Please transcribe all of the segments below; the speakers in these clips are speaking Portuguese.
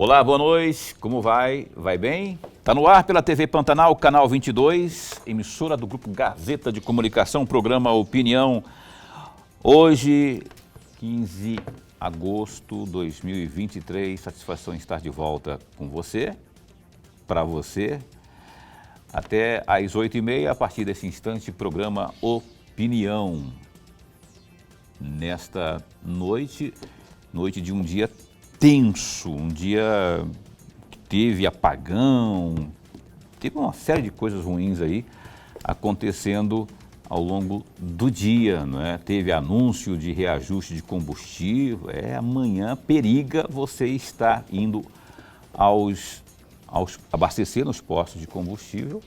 Olá, boa noite, como vai? Vai bem? Está no ar pela TV Pantanal, canal 22, emissora do Grupo Gazeta de Comunicação, programa Opinião. Hoje, 15 de agosto de 2023, satisfação em estar de volta com você, para você, até às 8h30, a partir desse instante, programa Opinião. Nesta noite de um dia tenso, um dia que teve apagão, teve uma série de coisas ruins aí acontecendo ao longo do dia, não é? Teve anúncio de reajuste de combustível, amanhã periga você estar indo abastecer nos postos de combustível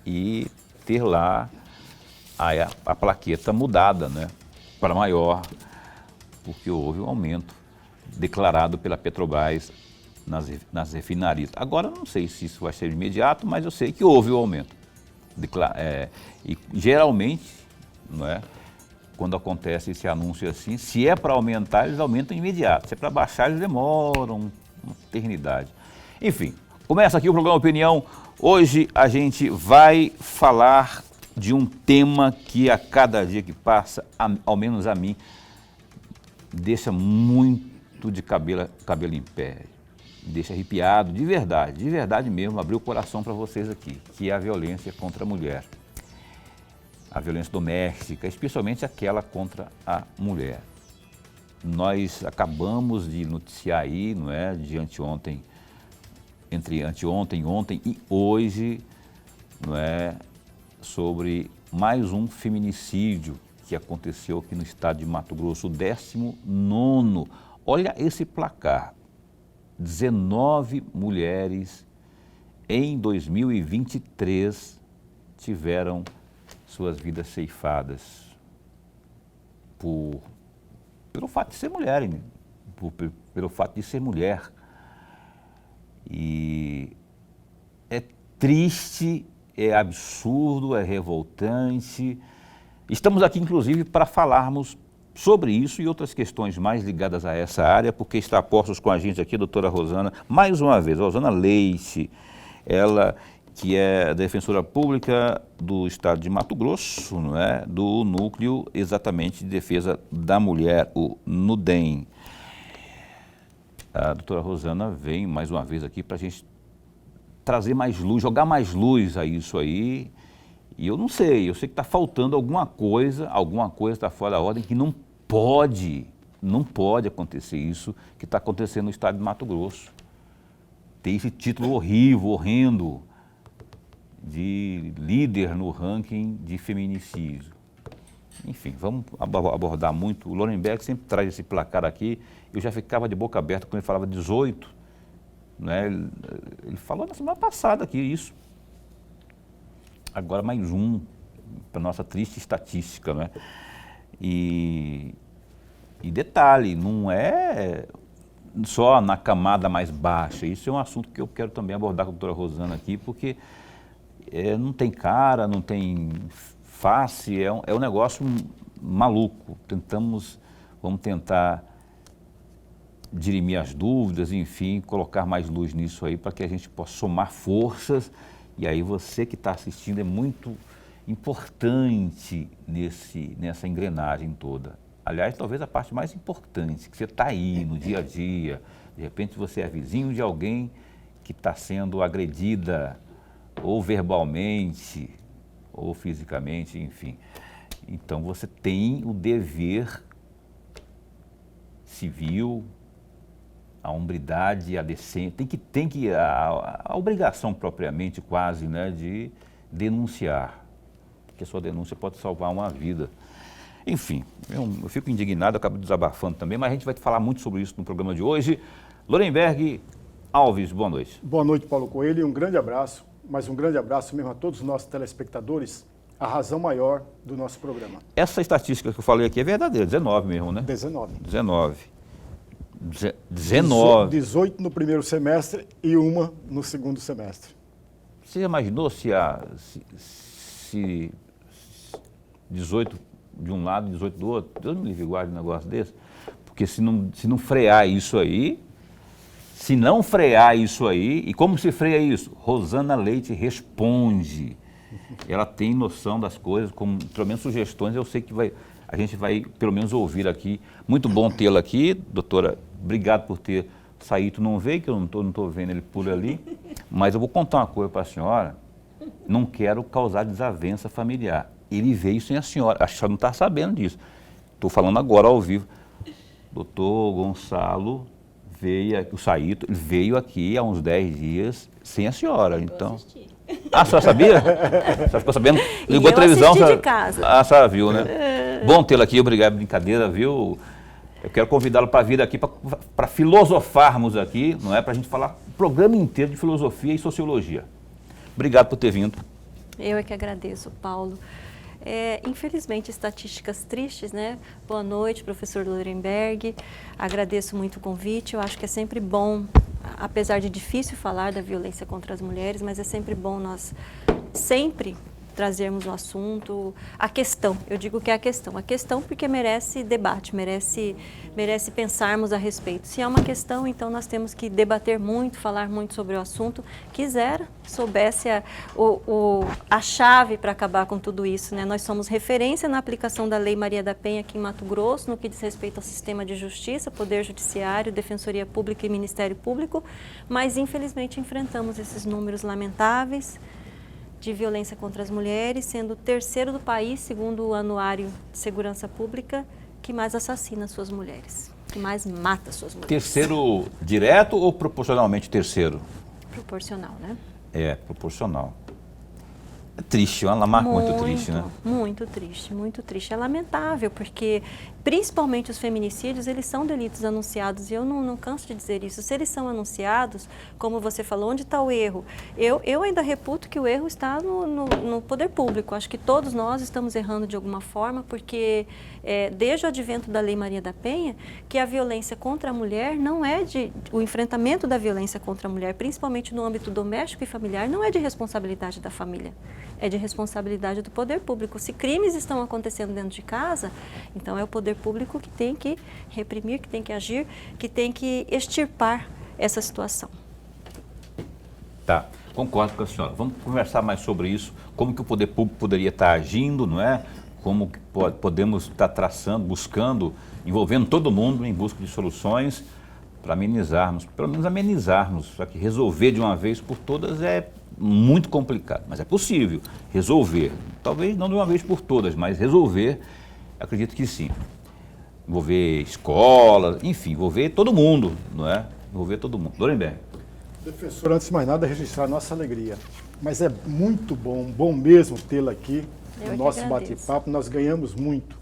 e ter lá a plaqueta mudada, né, para maior, porque houve um aumento declarado pela Petrobras nas refinarias. Agora, não sei se isso vai ser imediato, mas eu sei que houve o aumento. E geralmente, não é, quando acontece esse anúncio assim, se é para aumentar, eles aumentam imediato. Se é para baixar, eles demoram uma eternidade. Enfim, começa aqui o programa Opinião. Hoje a gente vai falar de um tema que a cada dia que passa, ao menos a mim, deixa muito de cabelo em pé, deixa arrepiado, de verdade mesmo, abrir o coração para vocês aqui, que é a violência contra a mulher, a violência doméstica, especialmente aquela contra a mulher. Nós acabamos de noticiar aí, não é, de anteontem, entre anteontem, ontem e hoje, não é, sobre mais um feminicídio que aconteceu aqui no estado de Mato Grosso, o 19º. Olha esse placar, 19 mulheres em 2023 tiveram suas vidas ceifadas pelo fato de ser mulher, pelo fato de ser mulher. E é triste, é absurdo, é revoltante. Estamos aqui, inclusive, para falarmos sobre isso e outras questões mais ligadas a essa área, porque está a postos com a gente aqui a doutora Rosana, mais uma vez, Rosana Leite, ela que é defensora pública do estado de Mato Grosso, não é? Do Núcleo exatamente de Defesa da Mulher, o NUDEM. A doutora Rosana vem mais uma vez aqui para a gente trazer mais luz, jogar mais luz a isso aí. E eu sei que está faltando alguma coisa está fora da ordem, que não pode acontecer isso que está acontecendo no estado de Mato Grosso. Tem esse título horrível, horrendo, de líder no ranking de feminicídio. Enfim, vamos abordar muito. O Lorenberg sempre traz esse placar aqui. Eu já ficava de boca aberta quando ele falava 18. Né? Ele falou na semana passada aqui isso. Agora mais um, para nossa triste estatística, né? E detalhe, não é só na camada mais baixa, isso é um assunto que eu quero também abordar com a doutora Rosana aqui, porque não tem cara, não tem face, é um negócio maluco. Vamos tentar dirimir as dúvidas, enfim, colocar mais luz nisso aí, para que a gente possa somar forças. E aí você que está assistindo é muito importante nessa engrenagem toda. Aliás, talvez a parte mais importante, que você está aí no dia a dia, de repente você é vizinho de alguém que está sendo agredida, ou verbalmente, ou fisicamente, enfim. Então você tem o dever civil, a hombridade, a decência, a obrigação propriamente quase, né, de denunciar, porque a sua denúncia pode salvar uma vida. Enfim, eu fico indignado, acabo desabafando também, mas a gente vai falar muito sobre isso no programa de hoje. Lorenberg Alves, boa noite. Boa noite, Paulo Coelho, e um grande abraço, mas um grande abraço mesmo a todos os nossos telespectadores, a razão maior do nosso programa. Essa estatística que eu falei aqui é verdadeira, 19 mesmo, né? 19. 18 no primeiro semestre e uma no segundo semestre. Você já imaginou se 18 de um lado e 18 do outro? Deus me livre, guarde um negócio desse. Porque se não frear isso aí, Se não frear isso aí, e como se freia isso? Rosana Leite responde. Ela tem noção das coisas, como, pelo menos sugestões, eu sei que a gente vai pelo menos ouvir aqui. Muito bom tê-la aqui, doutora. Obrigado por ter saído. Não veio, que eu não estou vendo ele por ali. Mas eu vou contar uma coisa para a senhora. Não quero causar desavença familiar. Ele veio sem a senhora. Acho que a senhora não está sabendo disso. Estou falando agora ao vivo. Doutor Gonçalo veio, o Saíto, ele veio aqui há uns 10 dias sem a senhora. Então. Ah, a senhora sabia? A senhora ficou sabendo? Ligou a televisão. De casa. Ah, a senhora viu, né? Bom tê-la aqui, obrigado. Brincadeira, viu? Eu quero convidá-lo para vir aqui para filosofarmos aqui, não é? Para a gente falar o programa inteiro de filosofia e sociologia. Obrigado por ter vindo. Eu é que agradeço, Paulo. Infelizmente, estatísticas tristes, né? Boa noite, professor Lorenberg. Agradeço muito o convite. Eu acho que é sempre bom, apesar de difícil falar da violência contra as mulheres, mas é sempre bom nós sempre trazermos o assunto, a questão. Eu digo que é a questão porque merece debate, merece pensarmos a respeito. Se é uma questão, então nós temos que debater muito, falar muito sobre o assunto. Soubesse a chave para acabar com tudo isso, né? Nós somos referência na aplicação da Lei Maria da Penha aqui em Mato Grosso, no que diz respeito ao sistema de justiça, Poder Judiciário, Defensoria Pública e Ministério Público, mas infelizmente enfrentamos esses números lamentáveis de violência contra as mulheres, sendo o terceiro do país, segundo o Anuário de Segurança Pública, que mais assassina suas mulheres, que mais mata suas mulheres. Terceiro direto ou proporcionalmente terceiro? Proporcional, né? Proporcional. É triste, é uma marca muito triste, né? Muito triste, muito triste. É lamentável, porque principalmente os feminicídios, eles são delitos anunciados, e eu não canso de dizer isso. Se eles são anunciados, como você falou, onde está o erro? Eu ainda reputo que o erro está no poder público. Acho que todos nós estamos errando de alguma forma, porque desde o advento da Lei Maria da Penha, que a violência contra a mulher não é o enfrentamento da violência contra a mulher, principalmente no âmbito doméstico e familiar, não é de responsabilidade da família. É de responsabilidade do poder público. Se crimes estão acontecendo dentro de casa, então é o poder público que tem que reprimir, que tem que agir, que tem que extirpar essa situação. Tá, concordo com a senhora. Vamos conversar mais sobre isso, como que o poder público poderia estar agindo, não é? Como que podemos estar traçando, buscando, envolvendo todo mundo em busca de soluções para amenizarmos, pelo menos amenizarmos, só que resolver de uma vez por todas é muito complicado, mas é possível resolver. Talvez não de uma vez por todas, mas resolver, acredito que sim. Envolver escolas, enfim, envolver todo mundo, não é? Envolver todo mundo. Lorenberg. Professor, antes de mais nada, registrar a nossa alegria. Mas é muito bom mesmo tê-la aqui no nosso bate-papo, nós ganhamos muito.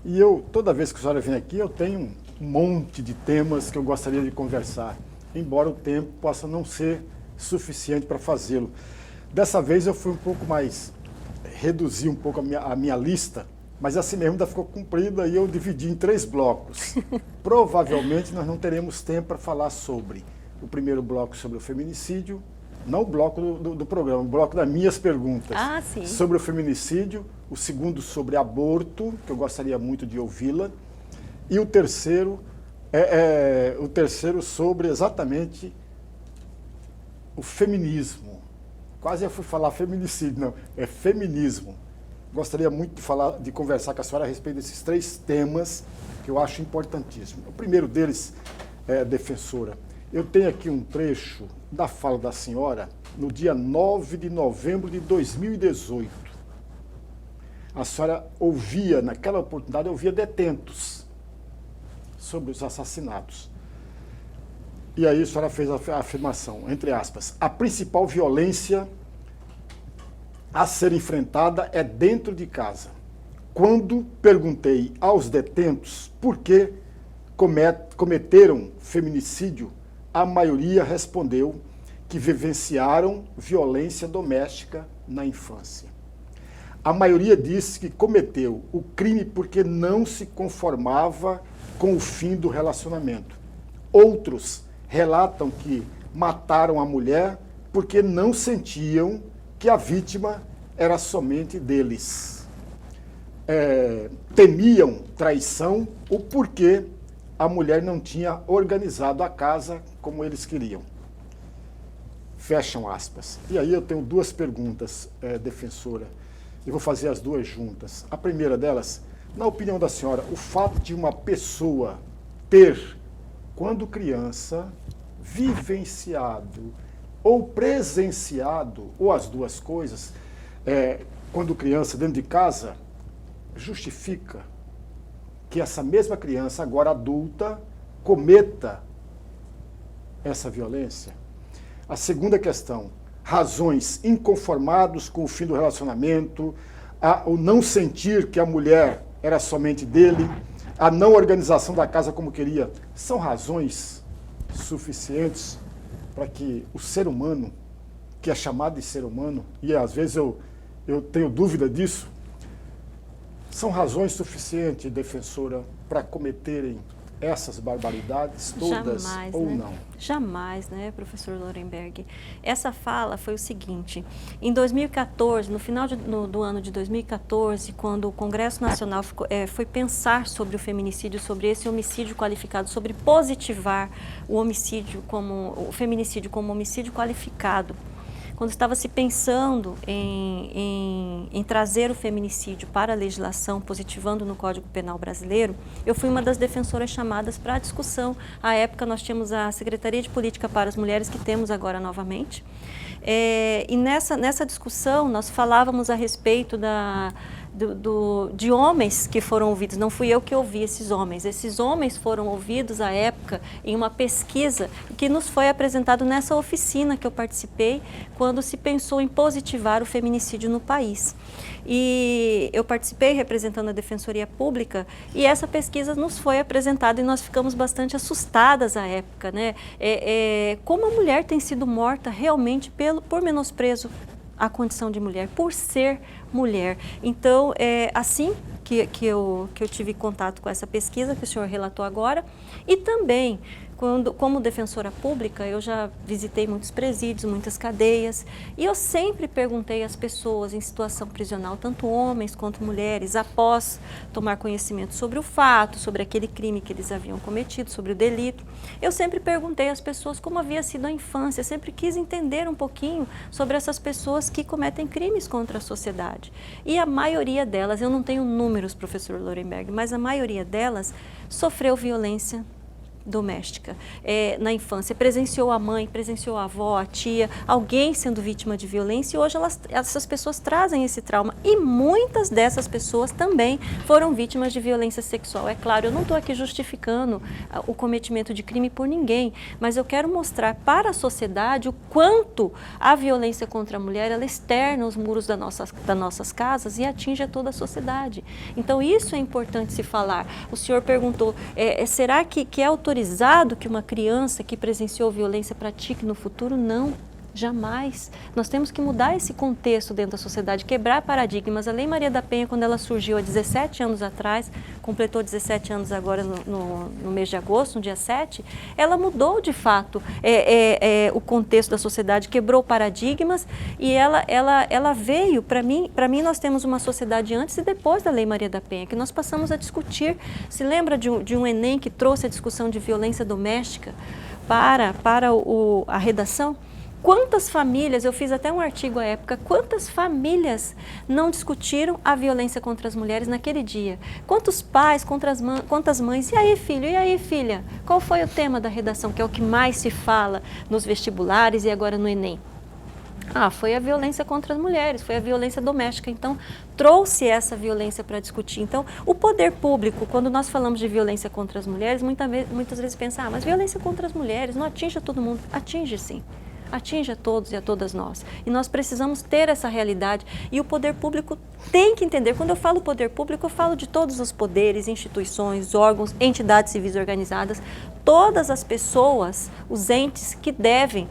E toda vez que a senhora vem aqui, eu tenho um monte de temas que eu gostaria de conversar, embora o tempo possa não ser suficiente para fazê-lo. Dessa vez eu fui um pouco mais, reduzi um pouco a minha lista, mas assim mesmo ainda ficou comprida e eu dividi em 3 blocos. Provavelmente nós não teremos tempo para falar sobre o primeiro bloco sobre o feminicídio, não o bloco do programa, o bloco das minhas perguntas sobre o feminicídio, o segundo sobre aborto, que eu gostaria muito de ouvi-la, e o terceiro sobre exatamente o feminismo. Quase eu fui falar feminicídio, não, é feminismo. Gostaria muito de conversar com a senhora a respeito desses 3 temas que eu acho importantíssimos. O primeiro deles, defensora, eu tenho aqui um trecho da fala da senhora no dia 9 de novembro de 2018. A senhora ouvia, naquela oportunidade, detentos sobre os assassinatos. E aí a senhora fez a afirmação, entre aspas, a principal violência a ser enfrentada é dentro de casa. Quando perguntei aos detentos por que cometeram feminicídio, a maioria respondeu que vivenciaram violência doméstica na infância. A maioria disse que cometeu o crime porque não se conformava com o fim do relacionamento. Outros relatam que mataram a mulher porque não sentiam que a vítima era somente deles. Temiam traição, o porquê a mulher não tinha organizado a casa como eles queriam. Fecham aspas. E aí eu tenho duas perguntas, defensora, e vou fazer as duas juntas. A primeira delas, na opinião da senhora, o fato de uma pessoa ter, quando criança, vivenciado ou presenciado, ou as duas coisas, quando criança dentro de casa, justifica que essa mesma criança, agora adulta, cometa essa violência? A segunda questão, razões: inconformados com o fim do relacionamento, o não sentir que a mulher era somente dele, a não organização da casa como queria, são razões suficientes para que o ser humano, que é chamado de ser humano, e às vezes eu tenho dúvida disso, são razões suficientes, defensora, para cometerem essas barbaridades todas? Jamais, ou né? não? Jamais, né, professor Lorenberg? Essa fala foi o seguinte: em 2014, no final do ano de 2014, quando o Congresso Nacional foi pensar sobre o feminicídio, sobre esse homicídio qualificado, sobre positivar o feminicídio como homicídio qualificado, quando estava se pensando em trazer o feminicídio para a legislação, positivando no Código Penal brasileiro, eu fui uma das defensoras chamadas para a discussão. À época nós tínhamos a Secretaria de Política para as Mulheres, que temos agora novamente, e nessa discussão nós falávamos a respeito de homens que foram ouvidos. Não fui eu que ouvi esses homens foram ouvidos à época em uma pesquisa que nos foi apresentado nessa oficina que eu participei, quando se pensou em positivar o feminicídio no país. E eu participei representando a Defensoria Pública, e essa pesquisa nos foi apresentada e nós ficamos bastante assustadas à época, né? Como a mulher tem sido morta realmente por menosprezo à condição de mulher, por ser mulher. Então, assim que eu tive contato com essa pesquisa que o senhor relatou agora, e também, como defensora pública, eu já visitei muitos presídios, muitas cadeias, e eu sempre perguntei às pessoas em situação prisional, tanto homens quanto mulheres, após tomar conhecimento sobre o fato, sobre aquele crime que eles haviam cometido, sobre o delito, eu sempre perguntei às pessoas como havia sido a infância, eu sempre quis entender um pouquinho sobre essas pessoas que cometem crimes contra a sociedade. E a maioria delas, eu não tenho números, professor Lorenberg, mas a maioria delas sofreu violência doméstica. Na infância, presenciou a mãe, presenciou a avó, a tia, alguém sendo vítima de violência, e hoje essas pessoas trazem esse trauma, e muitas dessas pessoas também foram vítimas de violência sexual. É claro, eu não estou aqui justificando o cometimento de crime por ninguém, mas eu quero mostrar para a sociedade o quanto a violência contra a mulher, ela externa os muros das nossas casas e atinge a toda a sociedade. Então isso é importante se falar. O senhor perguntou, será que é autorizado que uma criança que presenciou violência pratique no futuro? Não, jamais. Nós temos que mudar esse contexto dentro da sociedade, quebrar paradigmas. A Lei Maria da Penha, quando ela surgiu há 17 anos atrás, completou 17 anos agora no mês de agosto, no dia 7, ela mudou de fato o contexto da sociedade, quebrou paradigmas, e ela veio, para mim nós temos uma sociedade antes e depois da Lei Maria da Penha, que nós passamos a discutir. Se lembra de um Enem que trouxe a discussão de violência doméstica para a redação? Quantas famílias, eu fiz até um artigo à época, quantas famílias não discutiram a violência contra as mulheres naquele dia? Quantos pais, quantas mães? E aí, filho? E aí, filha? Qual foi o tema da redação, que é o que mais se fala nos vestibulares e agora no Enem? Foi a violência contra as mulheres, foi a violência doméstica. Então, trouxe essa violência para discutir. Então, o poder público, quando nós falamos de violência contra as mulheres, muitas vezes pensa, mas violência contra as mulheres não atinge a todo mundo. Atinge sim. Atinge a todos e a todas nós. E nós precisamos ter essa realidade. E o poder público tem que entender. Quando eu falo poder público, eu falo de todos os poderes, instituições, órgãos, entidades civis organizadas, todas as pessoas, os entes que devem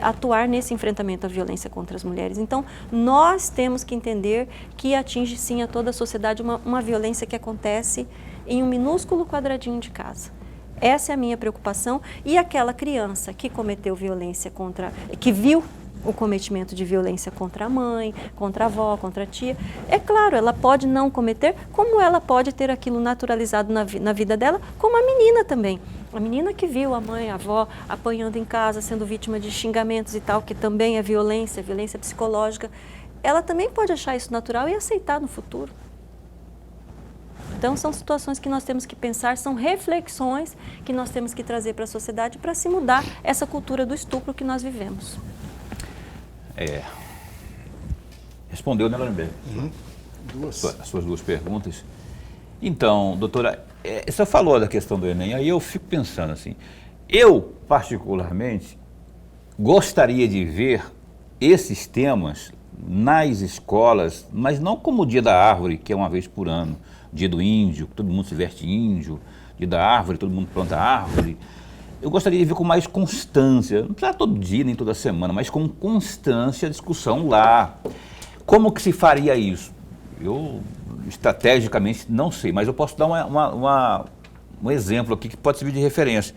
atuar nesse enfrentamento à violência contra as mulheres. Então, nós temos que entender que atinge sim a toda a sociedade uma violência que acontece em um minúsculo quadradinho de casa. Essa é a minha preocupação. E aquela criança que cometeu violência que viu o cometimento de violência contra a mãe, contra a avó, contra a tia, é claro, ela pode não cometer, como ela pode ter aquilo naturalizado na vida dela, como a menina também. A menina que viu a mãe, a avó apanhando em casa, sendo vítima de xingamentos e tal, que também é violência psicológica, ela também pode achar isso natural e aceitar no futuro. Então, são situações que nós temos que pensar, são reflexões que nós temos que trazer para a sociedade para se mudar essa cultura do estupro que nós vivemos. Respondeu, né, Lorenberg? As suas duas perguntas. Então, doutora, você falou da questão do Enem, aí eu fico pensando assim, eu, particularmente, gostaria de ver esses temas nas escolas, mas não como o Dia da Árvore, que é uma vez por ano, Dia do Índio, todo mundo se veste índio, Dia da Árvore, todo mundo planta árvore. Eu gostaria de ver com mais constância, não precisa todo dia, nem toda semana, mas com constância a discussão lá. Como que se faria isso? Eu, estrategicamente, não sei, mas eu posso dar um exemplo aqui que pode servir de referência.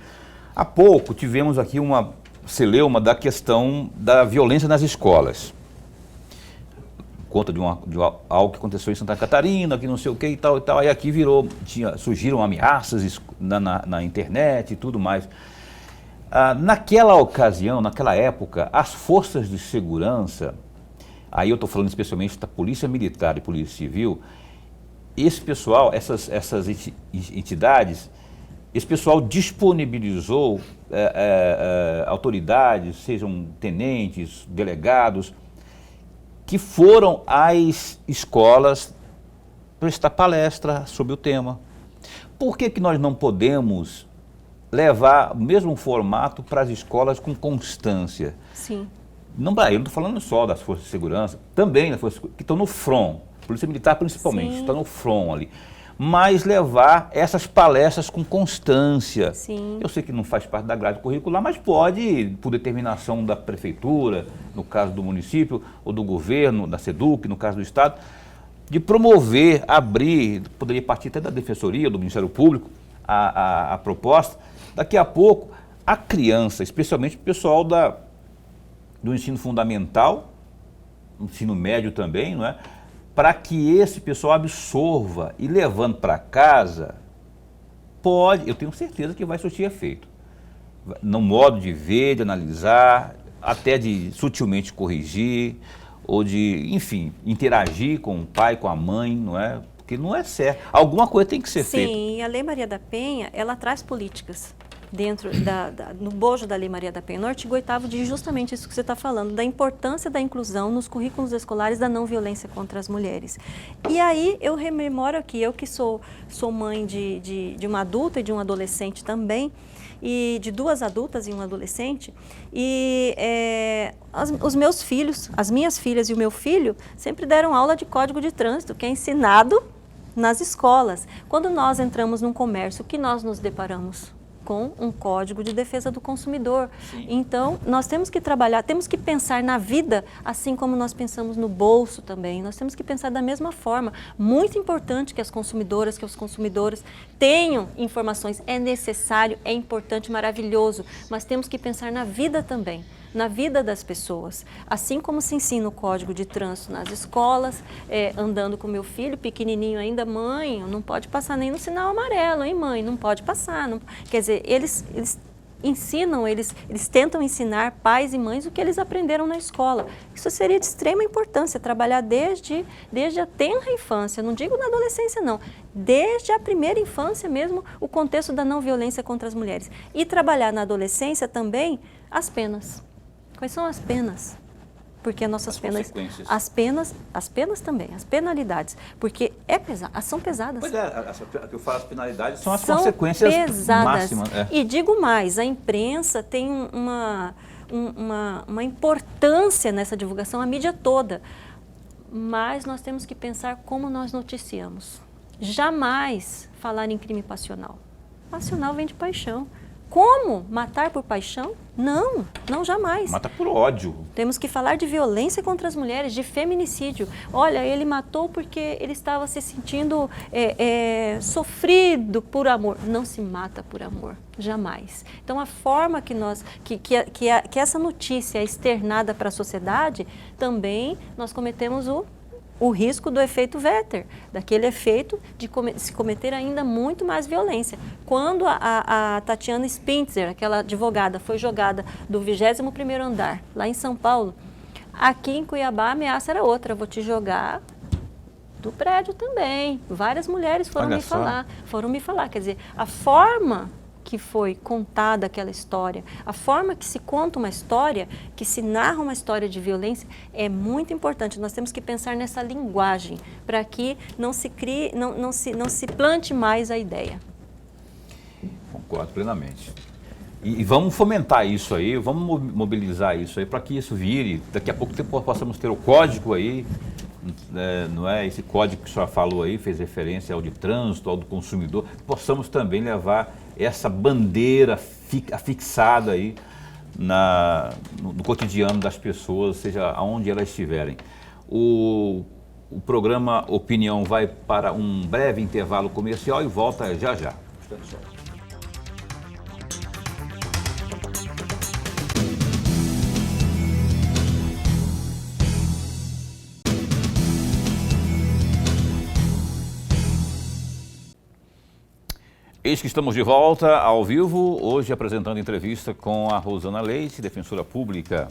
Há pouco tivemos aqui uma celeuma da questão da violência nas escolas. Conta de algo que aconteceu em Santa Catarina, que não sei o que e tal, aí aqui surgiram ameaças na internet e tudo mais. Naquela ocasião, naquela época, as forças de segurança, aí eu estou falando especialmente da Polícia Militar e Polícia Civil, esse pessoal, essas entidades, esse pessoal disponibilizou autoridades, sejam tenentes, delegados, que foram às escolas prestar palestra sobre o tema. Por que nós não podemos levar o mesmo formato para as escolas com constância? Sim. Não, eu não estou falando só das forças de segurança, também das forças que estão no front, Polícia Militar principalmente, está no front ali. Mas levar essas palestras com constância. Sim. Eu sei que não faz parte da grade curricular, mas pode, por determinação da prefeitura, no caso do município, ou do governo, da SEDUC, no caso do Estado, de promover, abrir, poderia partir até da Defensoria, do Ministério Público, a proposta. Daqui a pouco, a criança, especialmente o pessoal do ensino fundamental, ensino médio também, não é? Para que esse pessoal absorva e levando para casa, eu tenho certeza que vai surtir efeito. No modo de ver, de analisar, até de sutilmente corrigir, ou de, enfim, interagir com o pai, com a mãe, não é? Porque não é certo. Alguma coisa tem que ser feita. Sim, a Lei Maria da Penha, ela traz políticas dentro no bojo da Lei Maria da Penha, no artigo 8º, diz justamente isso que você está falando, da importância da inclusão nos currículos escolares da não violência contra as mulheres. E aí eu rememoro aqui, eu que sou mãe de uma adulta e de um adolescente também, e de 2 adultas e um adolescente, e os meus filhos, as minhas filhas e o meu filho sempre deram aula de Código de Trânsito, que é ensinado nas escolas. Quando nós entramos num comércio, o que nós nos deparamos? Com um Código de Defesa do Consumidor. Sim. Então, nós temos que trabalhar, temos que pensar na vida, assim como nós pensamos no bolso também. Nós temos que pensar da mesma forma. Muito importante que as consumidoras, que os consumidores tenham informações. É necessário, é importante, maravilhoso, mas temos que pensar na vida também, na vida das pessoas. Assim como se ensina o Código de Trânsito nas escolas, andando com meu filho, pequenininho ainda, mãe, não pode passar nem no sinal amarelo, hein, mãe? Não pode passar. Não... Quer dizer, eles ensinam, eles tentam ensinar pais e mães o que eles aprenderam na escola. Isso seria de extrema importância, trabalhar desde a tenra infância, não digo na adolescência não, desde a primeira infância mesmo, o contexto da não violência contra as mulheres. E trabalhar na adolescência também as penas. Quais são as penas? Porque as nossas penas, as penas também, as penalidades, porque são pesadas. Pois que eu falo, as penalidades são as consequências pesadas. Máximas. E digo mais, a imprensa tem uma importância nessa divulgação, a mídia toda, mas nós temos que pensar como nós noticiamos. Jamais falar em crime passional. Passional vem de paixão. Como? Matar por paixão? Não, jamais. Mata por ódio. Temos que falar de violência contra as mulheres, de feminicídio. Olha, ele matou porque ele estava se sentindo sofrido por amor. Não se mata por amor, jamais. Então, a forma que essa notícia é externada para a sociedade, também nós cometemos o risco do efeito Vetter, daquele efeito de se cometer ainda muito mais violência. Quando a Tatiana Spintzer, aquela advogada, foi jogada do 21º andar, lá em São Paulo, aqui em Cuiabá a ameaça era outra, eu vou te jogar do prédio também. Várias mulheres foram me falar, quer dizer, a forma que foi contada aquela história, a forma que se conta uma história, que se narra uma história de violência, é muito importante. Nós temos que pensar nessa linguagem, para que não se crie, não se plante mais a ideia. Concordo plenamente. E vamos fomentar isso aí, vamos mobilizar isso aí, para que isso vire, daqui a pouco possamos ter o código aí, não é? Esse código que o senhor falou aí, fez referência ao de trânsito, ao do consumidor, possamos também levar essa bandeira afixada aí no cotidiano das pessoas, seja aonde elas estiverem. O programa Opinião vai para um breve intervalo comercial e volta já já. Eis que estamos de volta ao vivo, hoje apresentando entrevista com a Rosana Leite, defensora pública,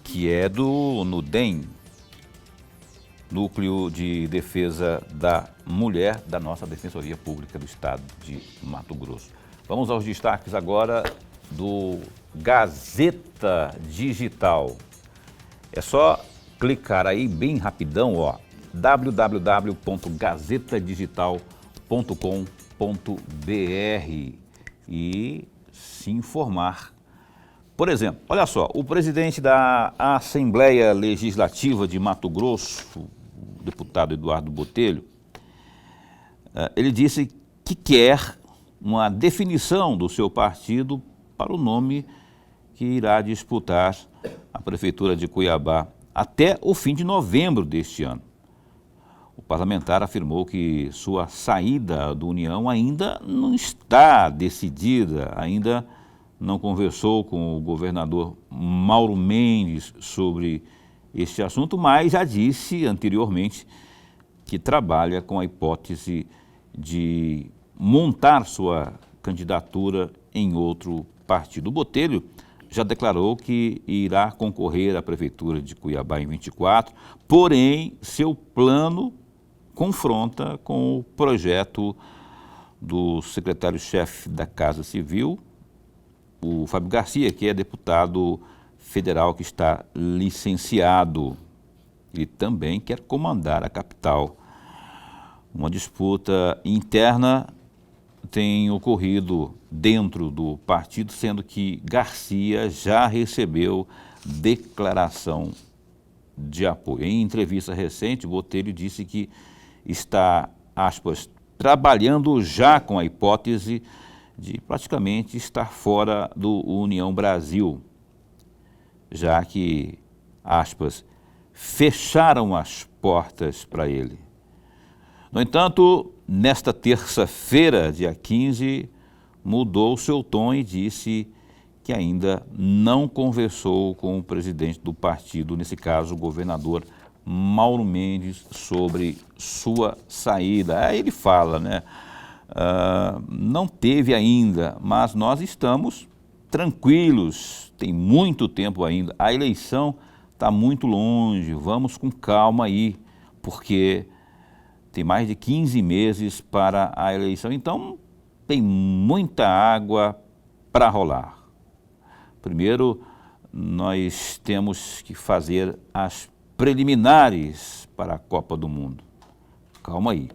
que é do NUDEM, Núcleo de Defesa da Mulher, da nossa Defensoria Pública do Estado de Mato Grosso. Vamos aos destaques agora do Gazeta Digital. É só clicar aí bem rapidão, ó, www.gazetadigital.com.br e se informar. Por exemplo, olha só, o presidente da Assembleia Legislativa de Mato Grosso, o deputado Eduardo Botelho, ele disse que quer uma definição do seu partido para o nome que irá disputar a Prefeitura de Cuiabá até o fim de novembro deste ano. O parlamentar afirmou que sua saída do União ainda não está decidida, ainda não conversou com o governador Mauro Mendes sobre este assunto, mas já disse anteriormente que trabalha com a hipótese de montar sua candidatura em outro partido. O Botelho já declarou que irá concorrer à Prefeitura de Cuiabá em 24, porém seu plano confronta com o projeto do secretário-chefe da Casa Civil, o Fábio Garcia, que é deputado federal que está licenciado. Ele também quer comandar a capital. Uma disputa interna tem ocorrido dentro do partido, sendo que Garcia já recebeu declaração de apoio. Em entrevista recente, Botelho disse que está, aspas, trabalhando já com a hipótese de praticamente estar fora do União Brasil, já que, aspas, fecharam as portas para ele. No entanto, nesta terça-feira, dia 15, mudou seu tom e disse que ainda não conversou com o presidente do partido, nesse caso o governador Mauro Mendes, sobre sua saída. Aí ele fala, né? Não teve ainda, mas nós estamos tranquilos, tem muito tempo ainda. A eleição está muito longe, vamos com calma aí, porque tem mais de 15 meses para a eleição, então tem muita água para rolar. Primeiro, nós temos que fazer as preliminares para a Copa do Mundo. Calma aí.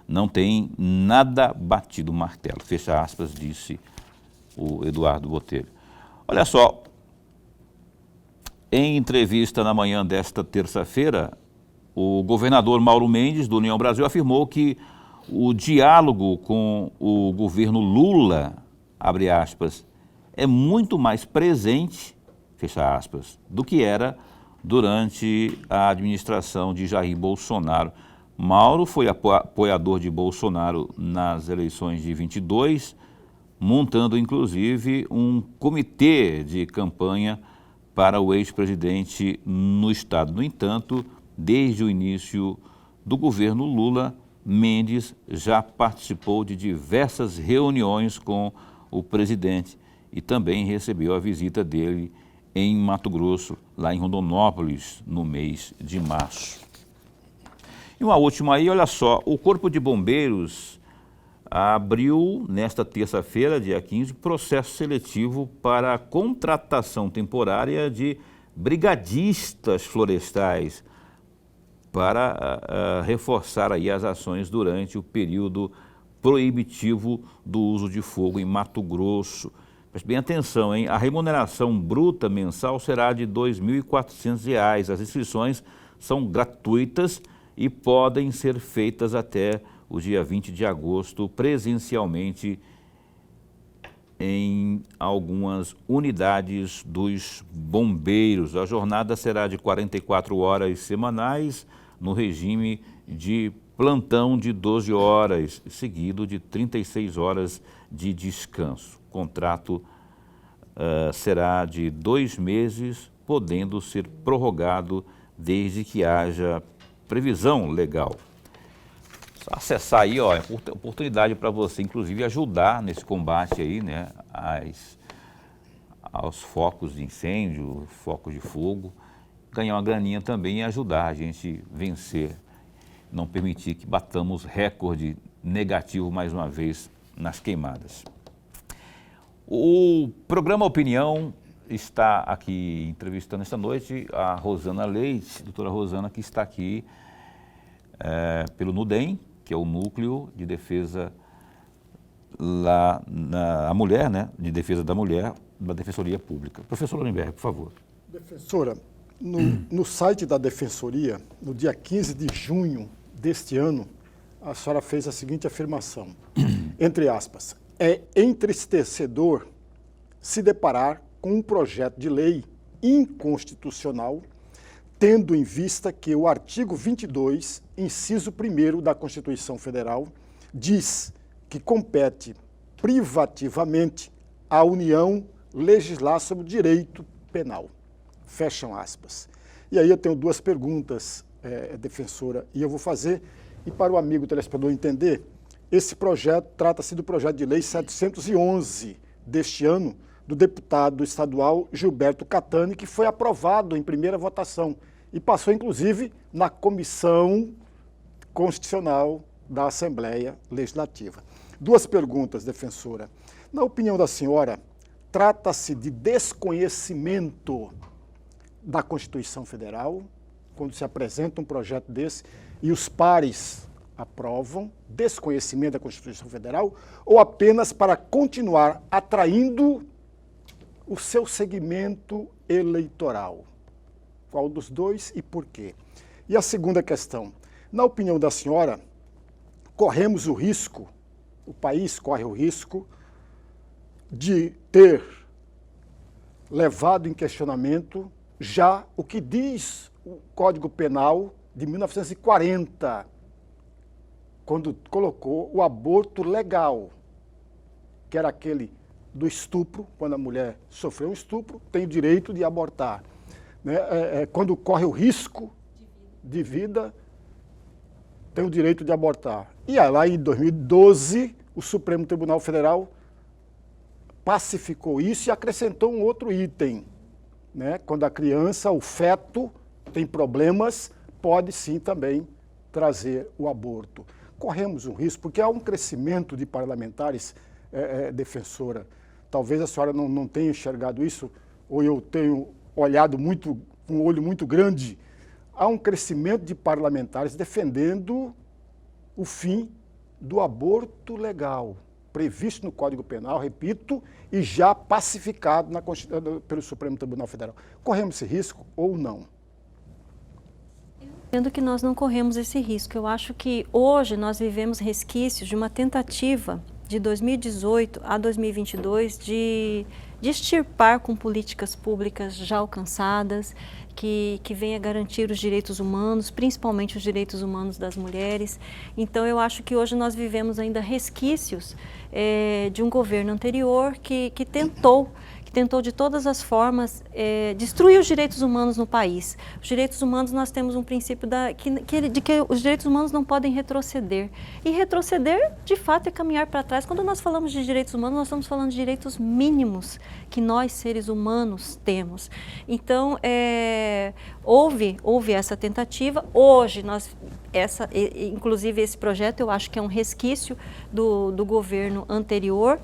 Não tem nada batido o martelo, fecha aspas, disse o Eduardo Botelho. Olha só, em entrevista na manhã desta terça-feira, o governador Mauro Mendes, do União Brasil, afirmou que o diálogo com o governo Lula, abre aspas, é muito mais presente, fecha aspas, do que era durante a administração de Jair Bolsonaro. Mauro foi apoiador de Bolsonaro nas eleições de 22, montando inclusive um comitê de campanha para o ex-presidente no estado. No entanto, desde o início do governo Lula, Mendes já participou de diversas reuniões com o presidente e também recebeu a visita dele em Mato Grosso, lá em Rondonópolis, no mês de março. E uma última aí, olha só, o Corpo de Bombeiros abriu nesta terça-feira, dia 15, processo seletivo para a contratação temporária de brigadistas florestais para reforçar aí as ações durante o período proibitivo do uso de fogo em Mato Grosso. Preste bem atenção, hein? A remuneração bruta mensal será de R$ 2.400. As inscrições são gratuitas e podem ser feitas até o dia 20 de agosto, presencialmente em algumas unidades dos bombeiros. A jornada será de 44 horas semanais, no regime de plantão de 12 horas, seguido de 36 horas de descanso. O contrato será de 2 meses, podendo ser prorrogado desde que haja previsão legal. Só acessar aí, ó, é oportunidade para você, inclusive, ajudar nesse combate aí, né, aos focos de incêndio, focos de fogo, ganhar uma graninha também e ajudar a gente vencer, não permitir que batamos recorde negativo mais uma vez nas queimadas. O programa Opinião está aqui entrevistando esta noite a Rosana Leite, doutora Rosana, que está aqui pelo NUDEM, que é o Núcleo de Defesa a Mulher, né, de Defesa da Mulher, da Defensoria Pública. Professor Lorenberg, por favor. Defensora, no site da Defensoria, no dia 15 de junho deste ano, a senhora fez a seguinte afirmação, entre aspas, é entristecedor se deparar com um projeto de lei inconstitucional, tendo em vista que o artigo 22, inciso 1º da Constituição Federal, diz que compete privativamente à União legislar sobre o direito penal. Fecham aspas. E aí eu tenho duas perguntas, defensora, e eu vou fazer, e para o amigo telespectador entender, esse projeto trata-se do projeto de lei 711 deste ano, do deputado estadual Gilberto Catani, que foi aprovado em primeira votação e passou, inclusive, na Comissão Constitucional da Assembleia Legislativa. Duas perguntas, defensora. Na opinião da senhora, trata-se de desconhecimento da Constituição Federal, quando se apresenta um projeto desse e os pares aprovam, desconhecimento da Constituição Federal, ou apenas para continuar atraindo o seu segmento eleitoral? Qual dos dois e por quê? E a segunda questão, na opinião da senhora, corremos o risco, o país corre o risco de ter levado em questionamento já o que diz o Código Penal de 1940, quando colocou o aborto legal, que era aquele do estupro, quando a mulher sofreu um estupro, tem o direito de abortar. Quando corre o risco de vida, tem o direito de abortar. E lá em 2012, o Supremo Tribunal Federal pacificou isso e acrescentou um outro item. Quando a criança, o feto, tem problemas, pode sim também trazer o aborto. Corremos um risco, porque há um crescimento de parlamentares, defensora. Talvez a senhora não tenha enxergado isso, ou eu tenho olhado com um olho muito grande. Há um crescimento de parlamentares defendendo o fim do aborto legal, previsto no Código Penal, repito, e já pacificado pelo Supremo Tribunal Federal. Corremos esse risco ou não? Entendo que nós não corremos esse risco. Eu acho que hoje nós vivemos resquícios de uma tentativa de 2018 a 2022 de extirpar com políticas públicas já alcançadas, que venha garantir os direitos humanos, principalmente os direitos humanos das mulheres. Então eu acho que hoje nós vivemos ainda resquícios de um governo anterior que tentou de todas as formas destruir os direitos humanos no país. Os direitos humanos, nós temos um princípio de que os direitos humanos não podem retroceder. E retroceder, de fato, é caminhar para trás. Quando nós falamos de direitos humanos, nós estamos falando de direitos mínimos que nós, seres humanos, temos. Então, houve essa tentativa. Hoje, inclusive esse projeto, eu acho que é um resquício do governo anterior,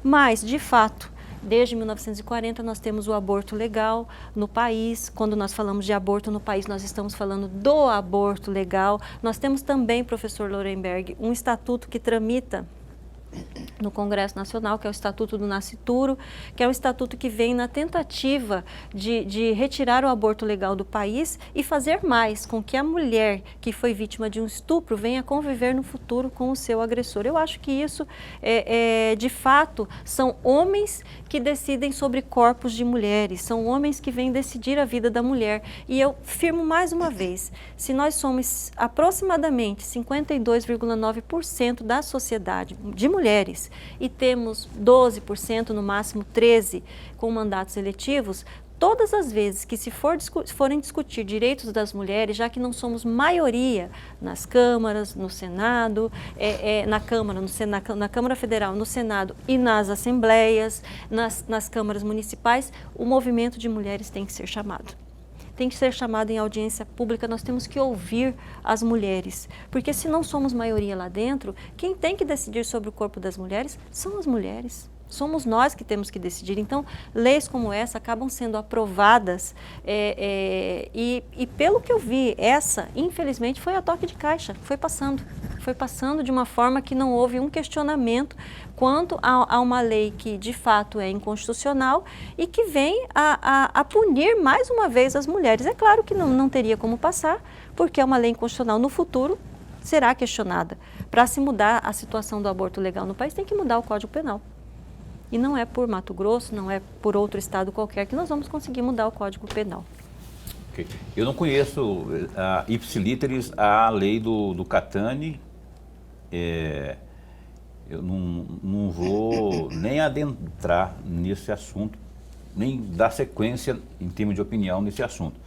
mas, de fato, desde 1940 nós temos o aborto legal no país. Quando nós falamos de aborto no país, nós estamos falando do aborto legal. Nós temos também, professor Lorenberg, um estatuto que tramita no Congresso Nacional, que é o Estatuto do Nascituro, que é um estatuto que vem na tentativa de retirar o aborto legal do país e fazer mais com que a mulher que foi vítima de um estupro venha conviver no futuro com o seu agressor. Eu acho que isso, de fato, são homens que decidem sobre corpos de mulheres, são homens que vêm decidir a vida da mulher. E eu firmo mais uma vez, se nós somos aproximadamente 52,9% da sociedade de mulheres e temos 12%, no máximo 13%, com mandatos eletivos, todas as vezes que forem discutir direitos das mulheres, já que não somos maioria nas câmaras, no Senado, na Câmara Federal, no Senado e nas assembleias, nas câmaras municipais, o movimento de mulheres tem que ser chamado. Tem que ser chamado em audiência pública, nós temos que ouvir as mulheres, porque se não somos maioria lá dentro, quem tem que decidir sobre o corpo das mulheres são as mulheres. Somos nós que temos que decidir. Então, leis como essa acabam sendo aprovadas e pelo que eu vi, essa, infelizmente, foi a toque de caixa, foi passando de uma forma que não houve um questionamento quanto a uma lei que, de fato, é inconstitucional e que vem a punir, mais uma vez, as mulheres. É claro que não teria como passar, porque é uma lei inconstitucional. No futuro, será questionada. Para se mudar a situação do aborto legal no país, tem que mudar o Código Penal. E não é por Mato Grosso, não é por outro estado qualquer que nós vamos conseguir mudar o Código Penal. Okay. Eu não conheço ipsiliteris a lei do Catani. Eu não vou nem adentrar nesse assunto, nem dar sequência em termos de opinião nesse assunto.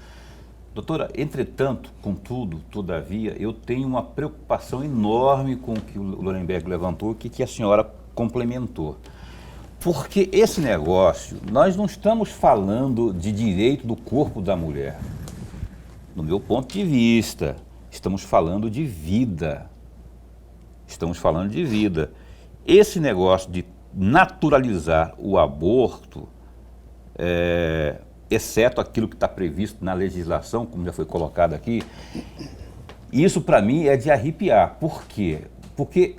Doutora, entretanto, contudo, todavia, eu tenho uma preocupação enorme com o que o Lorenberg levantou, que a senhora complementou. Porque esse negócio, nós não estamos falando de direito do corpo da mulher. No meu ponto de vista, estamos falando de vida. Estamos falando de vida. Esse negócio de naturalizar o aborto, exceto aquilo que está previsto na legislação, como já foi colocado aqui, isso para mim é de arrepiar. Por quê? Porque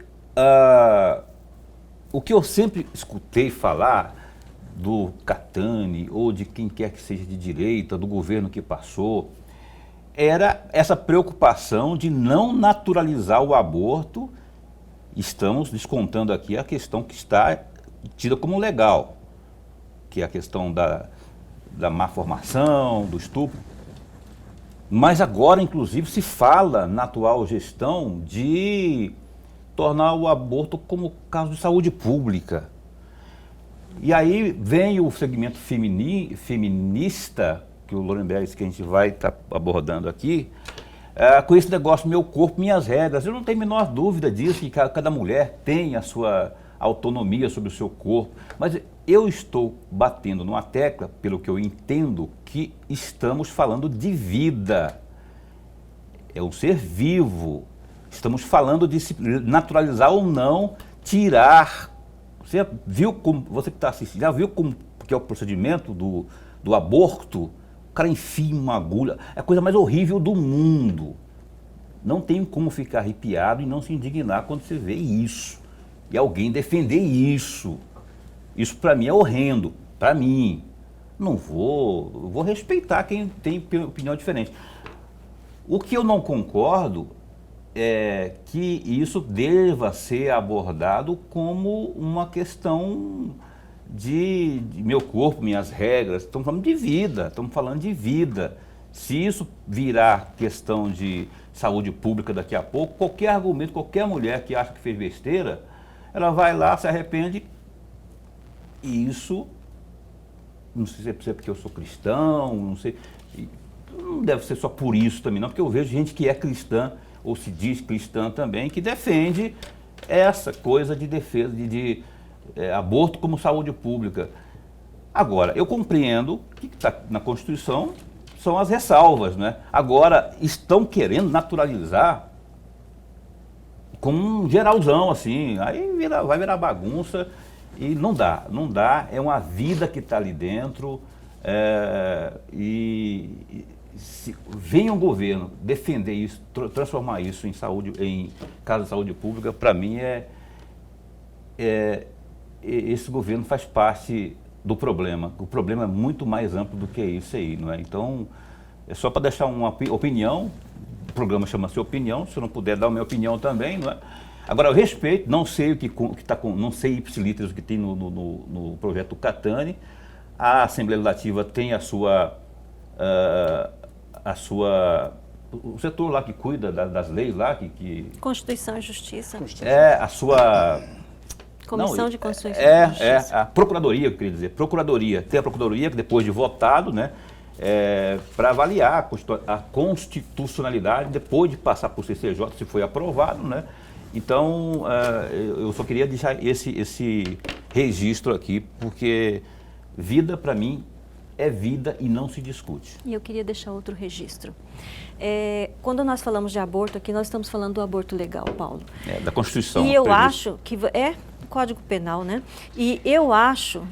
o que eu sempre escutei falar do Catani ou de quem quer que seja de direita, do governo que passou, era essa preocupação de não naturalizar o aborto. Estamos descontando aqui a questão que está tida como legal, que é a questão da má formação, do estupro. Mas agora, inclusive, se fala na atual gestão de tornar o aborto como caso de saúde pública. E aí vem o segmento feminista, que o Lorenberg, que a gente vai estar abordando aqui, com esse negócio, meu corpo, minhas regras. Eu não tenho a menor dúvida disso, que cada mulher tem a sua autonomia sobre o seu corpo, mas eu estou batendo numa tecla, pelo que eu entendo, que estamos falando de vida. É um ser vivo. Estamos falando de se naturalizar ou não, tirar. Você viu como, você que está assistindo, já viu como que é o procedimento do aborto? O cara enfia uma agulha, é a coisa mais horrível do mundo. Não tem como ficar arrepiado e não se indignar quando você vê isso. E alguém defender isso. Isso para mim é horrendo, para mim. Não vou respeitar quem tem opinião diferente. O que eu não concordo é que isso deva ser abordado como uma questão de meu corpo, minhas regras. Estamos falando de vida, estamos falando de vida. Se isso virar questão de saúde pública daqui a pouco, qualquer argumento, qualquer mulher que acha que fez besteira, ela vai lá, se arrepende, e isso não sei se é porque eu sou cristão, não sei. Não deve ser só por isso também, não, porque eu vejo gente que é cristã, ou se diz cristã também, que defende essa coisa de defesa de aborto como saúde pública. Agora, eu compreendo que está na Constituição são as ressalvas, né? Agora, estão querendo naturalizar como um geralzão, assim, aí vai virar bagunça e não dá, é uma vida que está ali dentro se vem um governo defender isso, transformar isso em casa de saúde pública, para mim esse governo faz parte do problema. O problema é muito mais amplo do que isso aí, não é? Então, é só para deixar uma opinião, o programa chama-se Opinião, se eu não puder dar a minha opinião também, não é? Agora, eu respeito, não sei não sei ipsilitris o que tem no projeto Catani. A Assembleia Legislativa tem o setor lá que cuida das leis lá, Constituição e Justiça. A sua... Comissão de Constituição e Justiça. A Procuradoria, eu queria dizer. Procuradoria. Tem a Procuradoria que depois de votado, né, para avaliar a constitucionalidade, depois de passar por CCJ, se foi aprovado, né? Então, eu só queria deixar esse registro aqui, porque vida, para mim, é vida e não se discute. E eu queria deixar outro registro. Quando nós falamos de aborto aqui, nós estamos falando do aborto legal, Paulo. Da Constituição. E eu acho que Código Penal, né? E eu acho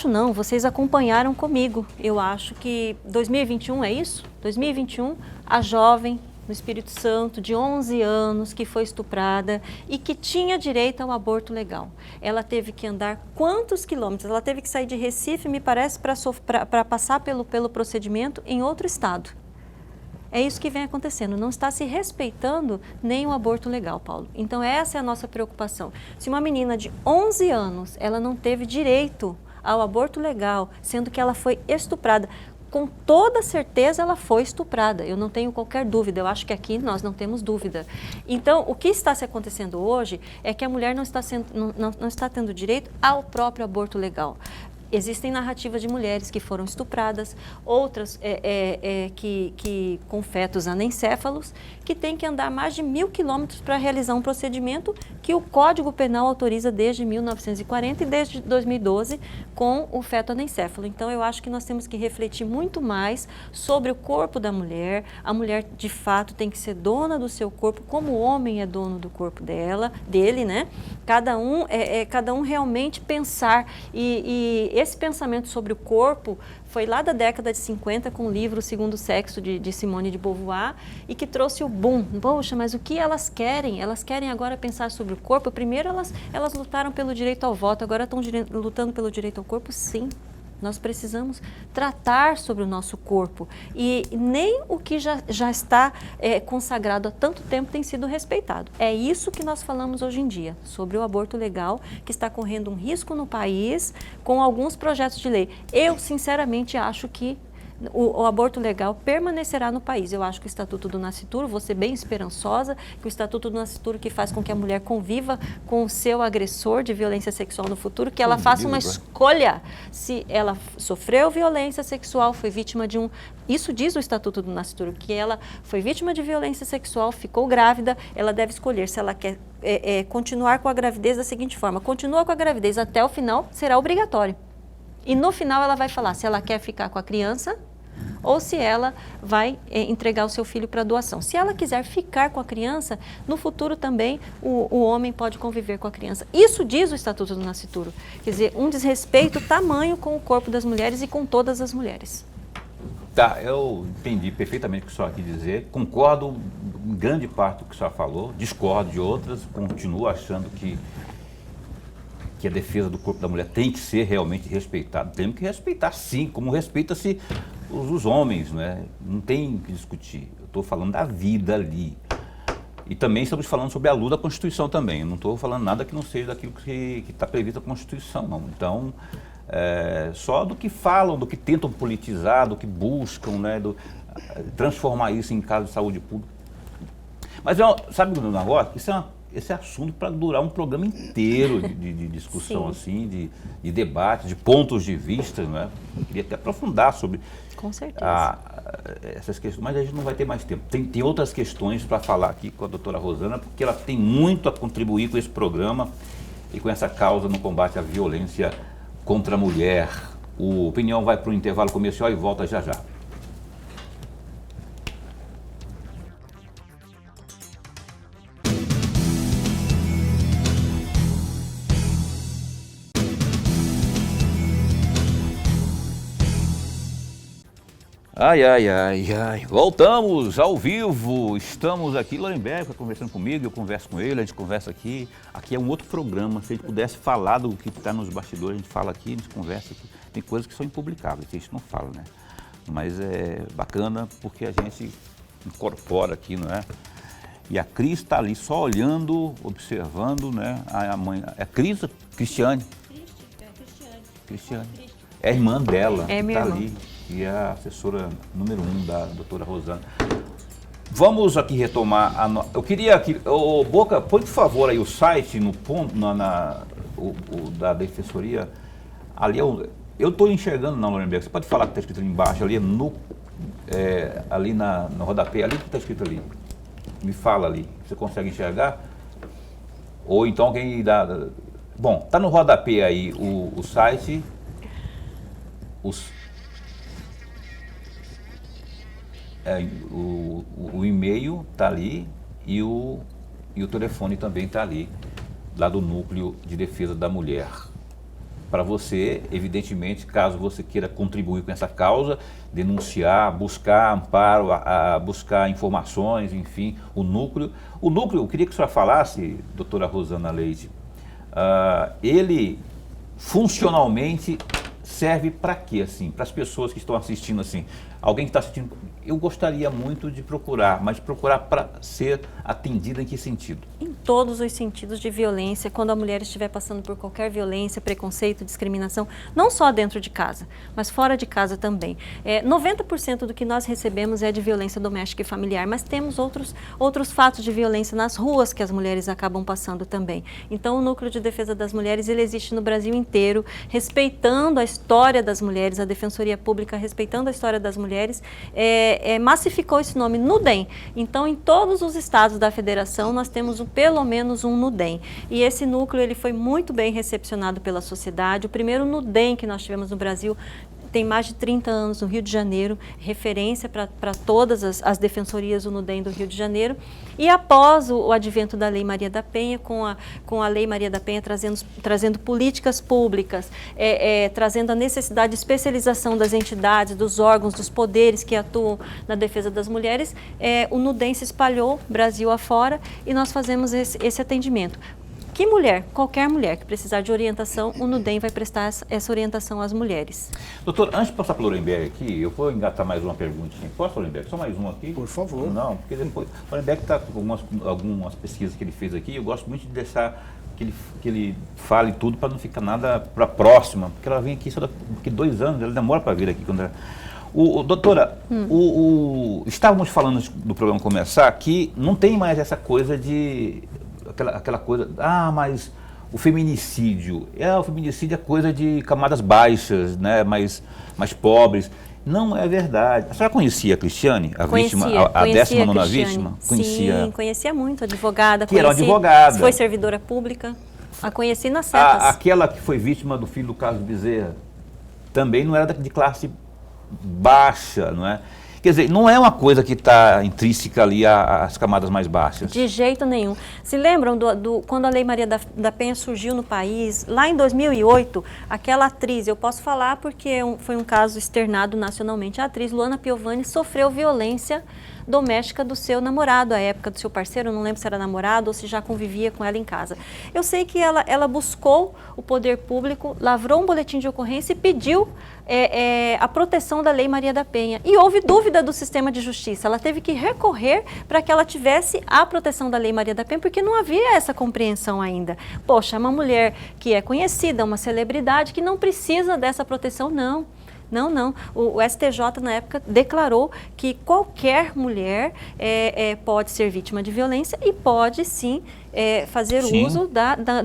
não, vocês acompanharam comigo. Eu acho que 2021, é isso? 2021, a jovem no Espírito Santo, de 11 anos, que foi estuprada e que tinha direito ao aborto legal. Ela teve que andar quantos quilômetros? Ela teve que sair de Recife, me parece, para passar pelo procedimento em outro estado. É isso que vem acontecendo, não está se respeitando nem o aborto legal, Paulo. Então essa é a nossa preocupação. Se uma menina de 11 anos, ela não teve direito ao aborto legal, sendo que ela foi estuprada, com toda certeza ela foi estuprada, eu não tenho qualquer dúvida, eu acho que aqui nós não temos dúvida. Então, o que está se acontecendo hoje é que a mulher não está tendo direito ao próprio aborto legal. Existem narrativas de mulheres que foram estupradas, outras com fetos anencéfalos, que têm que andar mais de 1.000 quilômetros para realizar um procedimento que o Código Penal autoriza desde 1940 e desde 2012 com o feto anencéfalo. Então, eu acho que nós temos que refletir muito mais sobre o corpo da mulher. A mulher, de fato, tem que ser dona do seu corpo, como o homem é dono do corpo dele, né? Cada um realmente pensar e esse pensamento sobre o corpo foi lá da década de 50 com o livro O Segundo Sexo de Simone de Beauvoir e que trouxe o boom. Poxa, mas o que elas querem? Elas querem agora pensar sobre o corpo. Primeiro elas lutaram pelo direito ao voto, agora estão lutando pelo direito ao corpo? Sim. Nós precisamos tratar sobre o nosso corpo e nem o que já está consagrado há tanto tempo tem sido respeitado. É isso que nós falamos hoje em dia, sobre o aborto legal, que está correndo um risco no país com alguns projetos de lei. Eu, sinceramente, acho que o aborto legal permanecerá no país. Eu acho que o Estatuto do Nascituro, vou ser bem esperançosa, que o Estatuto do Nascituro que faz com que a mulher conviva com o seu agressor de violência sexual no futuro, que ela faça uma escolha se ela sofreu violência sexual, foi vítima de Isso diz o Estatuto do Nascituro, que ela foi vítima de violência sexual, ficou grávida, ela deve escolher se ela quer continuar com a gravidez da seguinte forma: continua com a gravidez até o final, será obrigatório. E no final ela vai falar se ela quer ficar com a criança ou se ela vai entregar o seu filho para doação. Se ela quiser ficar com a criança, no futuro também o homem pode conviver com a criança. Isso diz o Estatuto do Nascituro. Quer dizer, um desrespeito tamanho com o corpo das mulheres e com todas as mulheres. Tá, eu entendi perfeitamente o que a senhora quis dizer, concordo em grande parte do que a senhora falou, discordo de outras, continuo achando que a defesa do corpo da mulher tem que ser realmente respeitada. Temos que respeitar, sim, como respeita-se os homens, né? Não tem o que discutir. Eu estou falando da vida ali. E também estamos falando sobre a luz da Constituição também. Eu não estou falando nada que não seja daquilo que está previsto na Constituição, não. Então, só do que falam, do que tentam politizar, do que buscam, né? Transformar isso em caso de saúde pública. Mas, sabe o negócio? esse assunto para durar um programa inteiro de discussão, assim, de debate, de pontos de vista, não é? Eu queria até aprofundar sobre Com certeza. essas questões, mas a gente não vai ter mais tempo. Tem outras questões para falar aqui com a doutora Rosana, porque ela tem muito a contribuir com esse programa e com essa causa no combate à violência contra a mulher. O Opinião vai para o intervalo comercial e volta já já. Ai, voltamos ao vivo, estamos aqui, Lorenberg está conversando comigo, eu converso com ele, a gente conversa aqui. Aqui é um outro programa, se a gente pudesse falar do que está nos bastidores, a gente fala aqui, a gente conversa aqui. Tem coisas que são impublicáveis, que a gente não fala, né? Mas é bacana porque a gente incorpora aqui, não é? E a Cris está ali só olhando, observando, né? A mãe, é a Cris, Cristiane. Cristiane. É a irmã dela, É que minha está irmã. ali. E é a assessora número 1 da doutora Rosana. Vamos aqui retomar eu queria que... Boca, põe por favor aí o site no ponto, da Defensoria. Ali eu estou enxergando, não, Lorenberg, você pode falar que está escrito ali embaixo, ali ali no rodapé, ali que está escrito ali. Me fala ali, você consegue enxergar? Ou então alguém dá... Bom, está no rodapé aí o site, o e-mail está ali e o telefone também está ali, lá do Núcleo de Defesa da Mulher. Para você, evidentemente, caso você queira contribuir com essa causa, denunciar, buscar amparo, buscar informações, enfim, o núcleo, eu queria que a senhora falasse, doutora Rosana Leite, ele funcionalmente serve para quê, assim, para as pessoas que estão assistindo, assim, alguém que está assistindo, eu gostaria muito de procurar, mas procurar para ser atendida em que sentido? Em todos os sentidos de violência, quando a mulher estiver passando por qualquer violência, preconceito, discriminação, não só dentro de casa, mas fora de casa também. 90% do que nós recebemos é de violência doméstica e familiar, mas temos outros fatos de violência nas ruas que as mulheres acabam passando também. Então, o Núcleo de Defesa das Mulheres, ele existe no Brasil inteiro, respeitando a história das mulheres, a Defensoria Pública respeitando a história das mulheres, massificou esse nome, NUDEM. Então, em todos os estados da federação, nós temos pelo menos um NUDEM. E esse núcleo ele foi muito bem recepcionado pela sociedade. O primeiro NUDEM que nós tivemos no Brasil tem mais de 30 anos no Rio de Janeiro, referência para todas as defensorias do NUDEM do Rio de Janeiro. E após o advento da Lei Maria da Penha, com a Lei Maria da Penha trazendo políticas públicas, trazendo a necessidade de especialização das entidades, dos órgãos, dos poderes que atuam na defesa das mulheres, o NUDEM se espalhou Brasil afora e nós fazemos esse atendimento. Que mulher, qualquer mulher que precisar de orientação, o NUDEM vai prestar essa orientação às mulheres. Doutor, antes de passar para o Lorenberg aqui, eu vou engatar mais uma perguntinha. Posso, Lorenberg? Só mais uma aqui? Por favor. Não, porque depois... O Lorenberg está com algumas pesquisas que ele fez aqui, eu gosto muito de deixar que ele fale tudo para não ficar nada para a próxima, porque ela vem aqui só daqui 2 anos, ela demora para vir aqui. Doutora, estávamos falando do programa começar que não tem mais essa coisa de... Aquela coisa, mas o feminicídio é coisa de camadas baixas, né, mais pobres. Não é verdade. A senhora conhecia a Cristiane, a vítima, a 19ª vítima? Conhecia. Sim, conhecia muito, advogada. Que era advogada. Foi servidora pública, a conheci nas setas. Aquela que foi vítima do filho do Carlos Bezerra também não era de classe baixa, não é? Quer dizer, não é uma coisa que está intrínseca ali às camadas mais baixas. De jeito nenhum. Se lembram quando a Lei Maria da Penha surgiu no país, lá em 2008, aquela atriz, eu posso falar porque foi um caso externado nacionalmente, a atriz Luana Piovani sofreu violência doméstica do seu namorado, à época do seu parceiro, não lembro se era namorado ou se já convivia com ela em casa. Eu sei que ela buscou o poder público, lavrou um boletim de ocorrência e pediu a proteção da Lei Maria da Penha. E houve dúvida do sistema de justiça, ela teve que recorrer para que ela tivesse a proteção da Lei Maria da Penha, porque não havia essa compreensão ainda. Poxa, uma mulher que é conhecida, uma celebridade, que não precisa dessa proteção, não. Não, não. O STJ, na época, declarou que qualquer mulher pode ser vítima de violência e pode, sim, fazer uso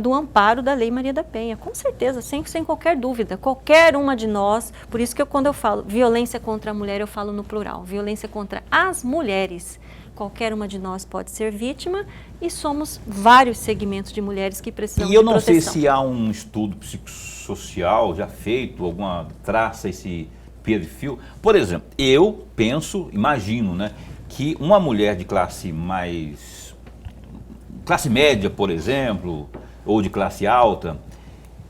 do amparo da Lei Maria da Penha. Com certeza, sem qualquer dúvida. Qualquer uma de nós, por isso que quando eu falo violência contra a mulher, eu falo no plural. Violência contra as mulheres. Qualquer uma de nós pode ser vítima e somos vários segmentos de mulheres que precisam de proteção. E eu não sei se há um estudo psicossocial já feito, alguma traça esse perfil. Por exemplo, eu penso, imagino, né, que uma mulher de classe média, por exemplo, ou de classe alta,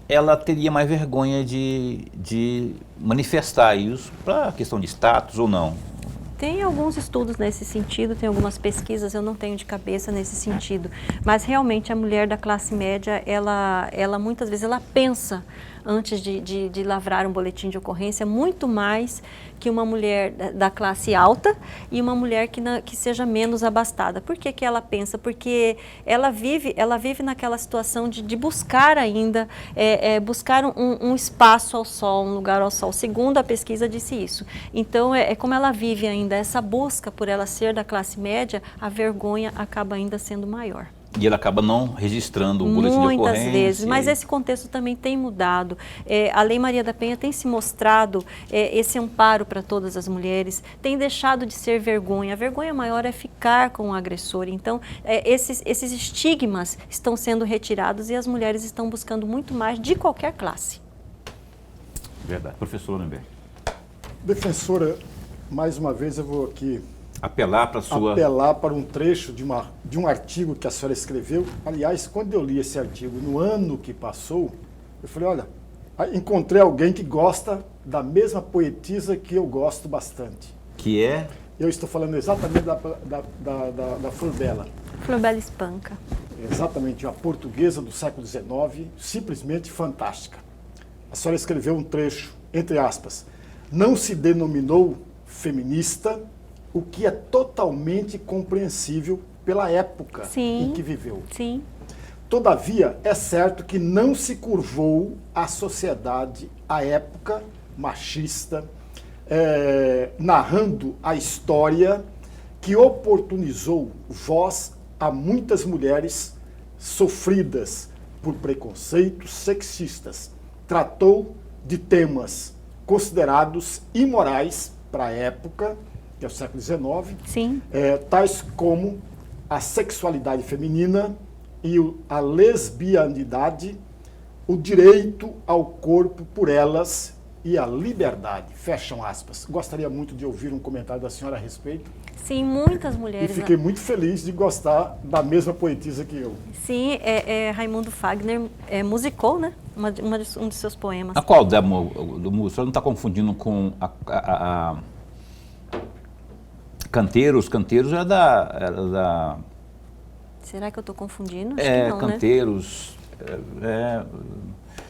ela teria mais vergonha de manifestar isso para questão de status ou não. Tem alguns estudos nesse sentido, tem algumas pesquisas, eu não tenho de cabeça nesse sentido, mas realmente a mulher da classe média, ela muitas vezes ela pensa antes de lavrar um boletim de ocorrência muito mais que uma mulher da classe alta e uma mulher que seja menos abastada. Por que ela pensa? Porque ela vive naquela situação de buscar ainda, buscar um espaço ao sol, um lugar ao sol. Segundo a pesquisa disse isso. Então, como ela vive ainda essa busca por ela ser da classe média, a vergonha acaba ainda sendo maior. E ele acaba não registrando o boletim de ocorrência. Muitas vezes, mas esse contexto também tem mudado. A Lei Maria da Penha tem se mostrado esse amparo para todas as mulheres, tem deixado de ser vergonha. A vergonha maior é ficar com o agressor. Então, esses estigmas estão sendo retirados e as mulheres estão buscando muito mais de qualquer classe. Verdade. Professor Lorenberg. Defensora, mais uma vez eu vou aqui apelar para um trecho de um artigo que a senhora escreveu. Aliás, quando eu li esse artigo no ano que passou, eu falei, olha, encontrei alguém que gosta da mesma poetisa que eu gosto bastante. Que é? Eu estou falando exatamente da Flor Bela. Flor Bela Espanca. Exatamente, uma portuguesa do século XIX, simplesmente fantástica. A senhora escreveu um trecho, entre aspas, não se denominou feminista, o que é totalmente compreensível pela época em que viveu. Sim. Todavia, é certo que não se curvou à sociedade à época machista, narrando a história que oportunizou voz a muitas mulheres sofridas por preconceitos sexistas. Tratou de temas considerados imorais para a época, que é o século XIX, Sim. Tais como a sexualidade feminina e a lesbianidade, o direito ao corpo por elas e a liberdade. Fecham aspas. Gostaria muito de ouvir um comentário da senhora a respeito. Sim, muitas mulheres. E fiquei muito feliz de gostar da mesma poetisa que eu. Sim, Raimundo Fagner musicou, né? Um de seus poemas. A qual do músico? O senhor não está confundindo com a Canteiros? Canteiros era da... Será que eu estou confundindo? Acho que não, Canteiros, né?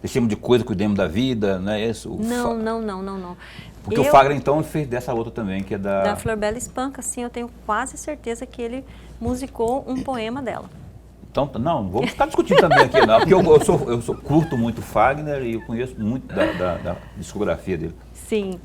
Deixemos de coisa, cuidemos da vida, né? Não. Porque o Fagner, então, fez dessa outra também, que é da Flor Bela Espanca, sim, eu tenho quase certeza que ele musicou um poema dela. Então, não vamos ficar discutindo também aqui, não, porque eu curto muito Fagner e eu conheço muito da discografia dele. Sim.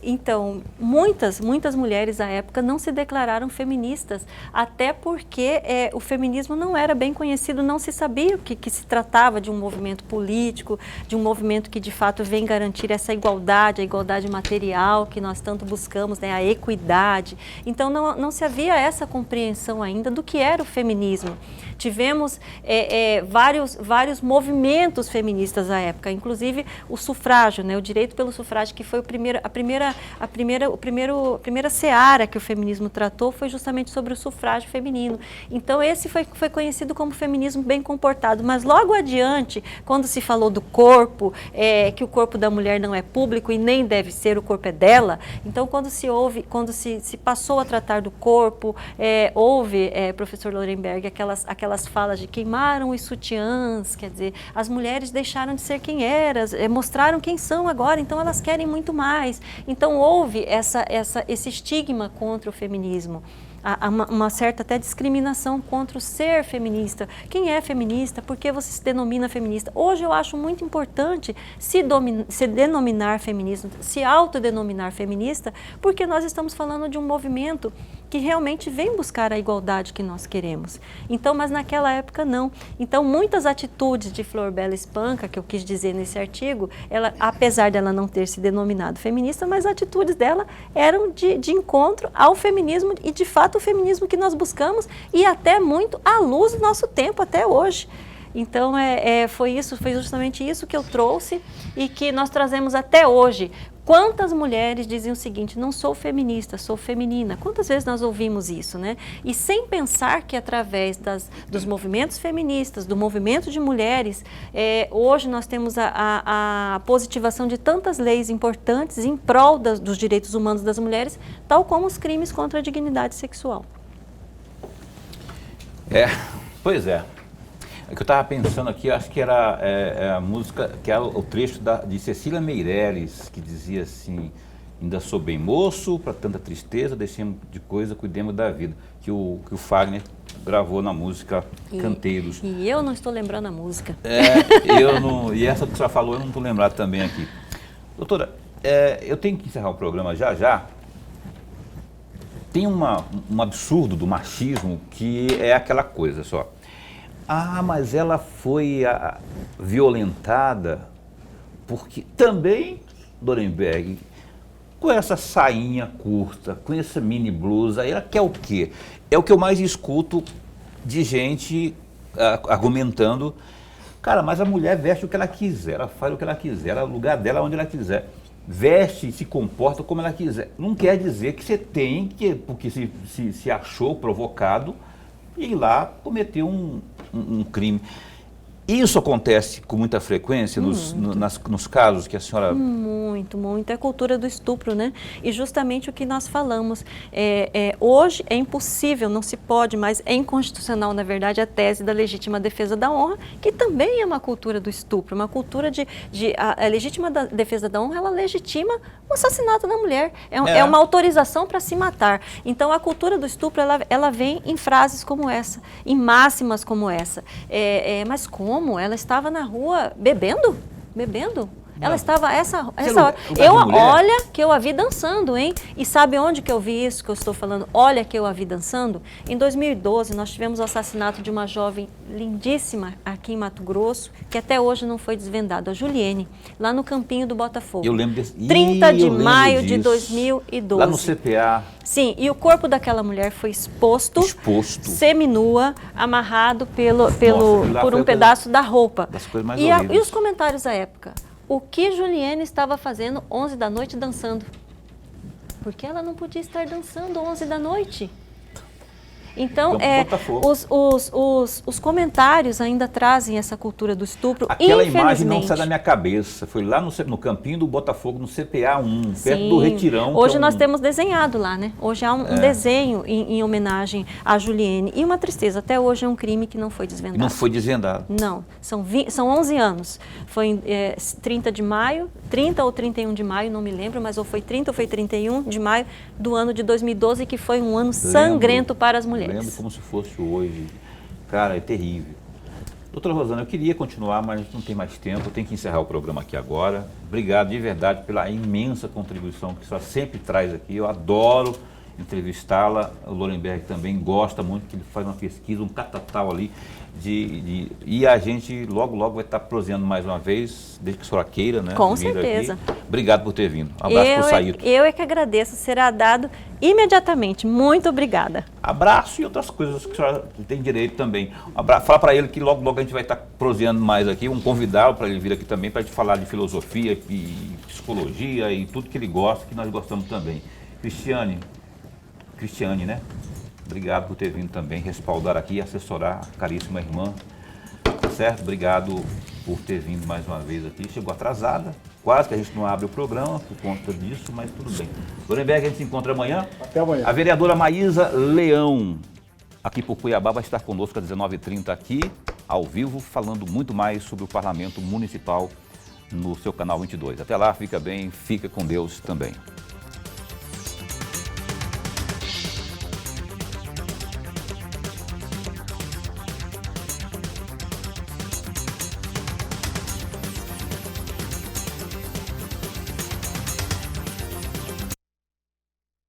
Então, muitas mulheres à época não se declararam feministas, até porque o feminismo não era bem conhecido, não se sabia que se tratava de um movimento político, de um movimento que de fato vem garantir essa igualdade, a igualdade material que nós tanto buscamos, né, a equidade. Então, não se havia essa compreensão ainda do que era o feminismo. Tivemos vários movimentos feministas à época, inclusive o sufrágio, né, o direito pelo sufrágio, que foi a primeira seara que o feminismo tratou, foi justamente sobre o sufrágio feminino. Então esse foi conhecido como feminismo bem comportado, mas logo adiante, quando se falou do corpo, que o corpo da mulher não é público e nem deve ser, o corpo é dela, então quando se passou a tratar do corpo, houve, professor Lorenberg, aquelas falas de queimaram os sutiãs, quer dizer, as mulheres deixaram de ser quem eram, mostraram quem são agora, então elas querem muito mais. Então houve esse estigma contra o feminismo. há uma certa até discriminação contra o ser feminista. Quem é feminista? Por que você se denomina feminista? Hoje eu acho muito importante se denominar feminista, se autodenominar feminista, porque nós estamos falando de um movimento que realmente vem buscar a igualdade que nós queremos. Então, mas naquela época não. Então, muitas atitudes de Flor Bela Espanca, que eu quis dizer nesse artigo, ela, apesar dela não ter se denominado feminista, mas as atitudes dela eram de encontro ao feminismo e, de fato, o feminismo que nós buscamos e até muito à luz do nosso tempo até hoje. Então, foi justamente isso que eu trouxe e que nós trazemos até hoje. Quantas mulheres dizem o seguinte, não sou feminista, sou feminina? Quantas vezes nós ouvimos isso, né? E sem pensar que através dos movimentos feministas, do movimento de mulheres, hoje nós temos a positivação de tantas leis importantes em prol dos direitos humanos das mulheres, tal como os crimes contra a dignidade sexual. Pois é. O que eu estava pensando aqui, acho que era a música, que era o trecho de Cecília Meirelles, que dizia assim, ainda sou bem moço, para tanta tristeza, deixemos de coisa, cuidemos da vida, que o Fagner gravou na música Canteiros. E eu não estou lembrando a música. E essa que você falou, eu não estou lembrado também aqui. Doutora, eu tenho que encerrar o programa já. Tem um absurdo do machismo que é aquela coisa só. Mas ela foi violentada porque também, Lorenberg, com essa sainha curta, com essa mini blusa, ela quer o quê? É o que eu mais escuto de gente argumentando, cara, mas a mulher veste o que ela quiser, ela faz o que ela quiser, o lugar dela é onde ela quiser. Veste e se comporta como ela quiser. Não quer dizer que você tem que, porque se achou provocado, ir lá cometer um crime. Isso acontece com muita frequência nos casos que a senhora... Muito. É a cultura do estupro, né? E justamente o que nós falamos. Hoje é impossível, não se pode, mas é inconstitucional, na verdade, a tese da legítima defesa da honra, que também é uma cultura do estupro, uma cultura a legítima defesa da honra, ela legitima o assassinato da mulher. É uma autorização para se matar. Então, a cultura do estupro, ela vem em frases como essa, em máximas como essa. Mas como? Ela estava na rua bebendo? Ela estava essa hora. Olha que eu a vi dançando, hein? E sabe onde que eu vi isso que eu estou falando? Olha que eu a vi dançando. Em 2012, nós tivemos o assassinato de uma jovem lindíssima aqui em Mato Grosso, que até hoje não foi desvendado, a Juliene, lá no Campinho do Botafogo. Eu lembro desse. 30 de maio de 2012. Lá no CPA. Sim, e o corpo daquela mulher foi exposto. Seminua, amarrado por um pedaço da roupa. Das coisas mais e os comentários da época? O que Juliene estava fazendo 11 da noite dançando? Porque ela não podia estar dançando 11 da noite. Então, os comentários ainda trazem essa cultura do estupro. Aquela imagem não sai da minha cabeça. Foi lá no Campinho do Botafogo, no CPA 1, perto do Retirão. Hoje nós temos desenhado lá, né? Hoje há um desenho em homenagem a Juliene. E uma tristeza, até hoje é um crime que não foi desvendado. Não foi desvendado? Não, são 11 anos. Foi em 30 de maio, 30 ou 31 de maio, não me lembro, mas ou foi 30 ou foi 31 de maio do ano de 2012, que foi um ano sangrento para as mulheres. Lembro como se fosse hoje. Cara, é terrível. Doutora Rosana, eu queria continuar, mas a gente não tem mais tempo. Eu tenho que encerrar o programa aqui agora. Obrigado de verdade pela imensa contribuição que a senhora sempre traz aqui. Eu adoro entrevistá-la. O Lorenberg também gosta muito, que ele faz uma pesquisa, um catatal ali. E a gente logo vai estar proseando mais uma vez, desde que a senhora queira, né? Com certeza. Aqui. Obrigado por ter vindo. Um abraço para o Saíto. Eu é que agradeço, será dado imediatamente. Muito obrigada. Abraço e outras coisas que a senhora tem direito também. Fala para ele que logo a gente vai estar proseando mais aqui, convidá-lo para ele vir aqui também, para a gente falar de filosofia e psicologia e tudo que ele gosta, que nós gostamos também. Cristiane, né? Obrigado por ter vindo também respaldar aqui e assessorar a caríssima irmã, tá certo? Obrigado por ter vindo mais uma vez aqui. Chegou atrasada, quase que a gente não abre o programa por conta disso, mas tudo bem. Lorenberg, a gente se encontra amanhã. Até amanhã. A vereadora Maísa Leão, aqui por Cuiabá, vai estar conosco às 19h30 aqui, ao vivo, falando muito mais sobre o Parlamento Municipal no seu canal 22. Até lá, fica bem, fica com Deus também.